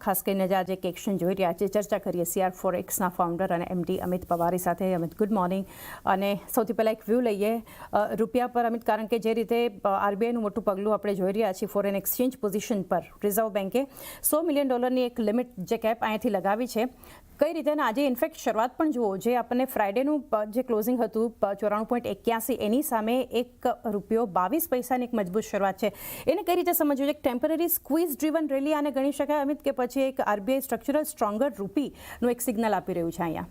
ખાસ કરીને આજે એક એક્શન જોઈ રહ્યા છે, ચર્ચા કરીએ CR Forex ના ફાઉન્ડર અને MD અમિત પવારી સાથે. Amit, good morning. અને સૌથી પહેલાં એક વ્યૂ લઈએ રૂપિયા પર, અમિત, કારણ કે જે રીતે RBIનું મોટું પગલું આપણે જોઈ રહ્યા છીએ ફોરેન એક્સચેન્જ પોઝિશન પર, રિઝર્વ બેન્કે $100 મિલિયન એક લિમિટ જે કેપ અહીંયાથી લગાવી છે. કઈ રીતે? અને આજે ઇનફેક્ટ શરૂઆત પણ જુઓ, જે આપણને ફ્રાઇડેનું જે ક્લોઝિંગ હતું 94.81, એની સામે ₹1.22ની એક મજબૂત શરૂઆત છે. એને કઈ રીતે સમજવું? એક ટેમ્પરરી સ્ક્વીઝ ડ્રીવન રેલી આને ગણી શકાય, અમિત, કે પછી એક RBI સ્ટ્રક્ચરલ સ્ટ્રોંગર રૂપીનું એક સિગ્નલ આપી રહ્યું છે અહીંયા?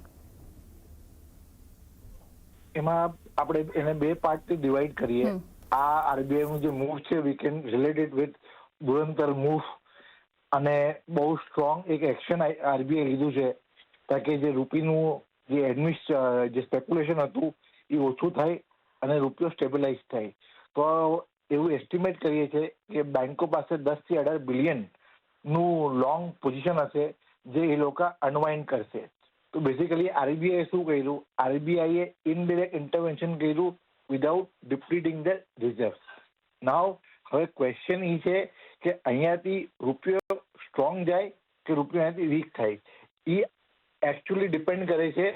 એમાં આપણે એને બે પાર્ટથી ડિવાઈડ કરીએ. આ RBI નું જે મૂવ છે, વી કેન રિલેટેડ વિથ દુરંતર મૂવ, અને બહુ સ્ટ્રોંગ એક એક્શન RBI લીધું છે તાકે જે રૂપીનું જે સ્પેક્યુલેશન હતું એ ઓછું થાય અને રૂપિયો સ્ટેબિલાઇઝ થાય. તો એવું એસ્ટિમેટ કરીએ છીએ કે બેંકો પાસે 10 થી 18 બિલિયનનું લોંગ પોઝિશન હશે જે એ લોકો અનવાઇન્ડ કરશે. તો બેઝિકલી RBI શું કર્યું? RBI ઇનડિરેક્ટ ઇન્ટરવેન્શન કર્યું વિધાઉટ ડિપ્લીટિંગ ધ રિઝર્વ. નાવ હવે ક્વેશ્ચન એ છે કે અહીંયાથી રૂપિયો સ્ટ્રોંગ જાય કે રૂપિયો અહીંયાથી વીક થાય. એ એકચ્યુઅલી ડિપેન્ડ કરે છે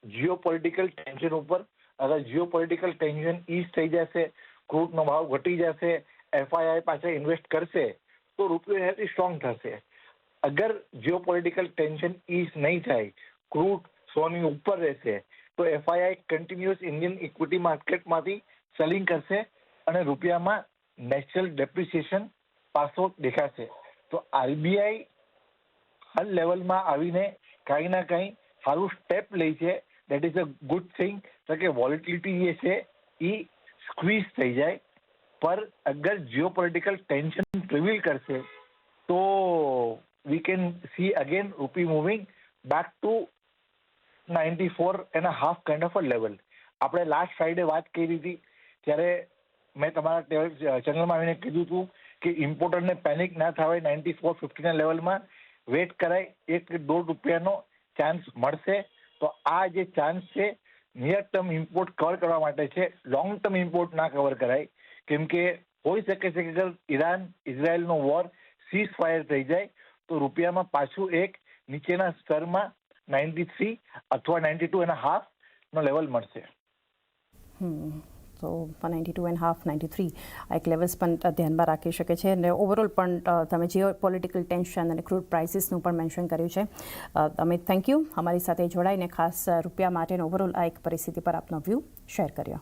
જીઓ પોલિટિકલ ટેન્શન ઉપર. અગર જીઓ પોલિટિકલ ટેન્શન ઈઝ થઈ જશે, ક્રૂડનો ભાવ ઘટી જશે, FII પાસે ઇન્વેસ્ટ કરશે તો રૂપિયો એનાથી સ્ટ્રોંગ થશે. અગર જીઓ પોલિટિકલ ટેન્શન ઈઝ નહીં થાય, ક્રૂડ 100ની ઉપર રહેશે, તો FII કન્ટિન્યુઅસ ઇન્ડિયન ઇક્વિટી માર્કેટમાંથી સેલિંગ કરશે અને રૂપિયામાં નેચરલ ડેપ્રિસિએશન પાછો દેખાશે. તો RBI હર લેવલમાં આવીને કંઈ ના કંઈ સારું સ્ટેપ લે છે. That is a good thing કે વોલેટિલિટી જે છે એ સ્ક્વીઝ થઈ જાય. પર અગર જીઓ પોલિટિકલ ટેન્શન પ્રિવીલ કરશે તો વી કેન સી અગેન રૂપી moving back to 94.5 kind of a level. આપણે લાસ્ટ ફ્રાઇડે વાત કરી હતી ત્યારે મેં તમારા ચેનલમાં આવીને કીધું હતું કે ઇમ્પોર્ટરને પેનિક ના થવાય, 94.50ના લેવલમાં વેટ કરાય, $1-2 ચાન્સ મળશે. તો આ જે ચાન્સ છે નિયર ટર્મ ઇમ્પોર્ટ કવર કરવા માટે છે, લોંગ ટર્મ ઇમ્પોર્ટ ના કવર કરાય. કેમ કે હોઈ શકે છે કે ઈરાન ઇઝરાયલનો વોર સીઝ ફાયર થઈ જાય તો રૂપિયામાં પાછું એક નીચેના સ્તરમાં 93 અથવા 92.5નો લેવલ મળશે. તો 92.5, 93 આ એક લેવલ્સ પણ ધ્યાનમાં રાખી શકે છે. અને ઓવરઓલ પણ તમે જીઓ પોલિટિકલ ટેન્શન અને ક્રૂડ પ્રાઇસીસનું પણ મેન્શન કર્યું છે. અમિત, થેન્ક યુ અમારી સાથે જોડાઈને ખાસ રૂપિયા માટેનો ઓવરઓલ આ એક પરિસ્થિતિ પર આપનો વ્યૂ શેર કર્યો.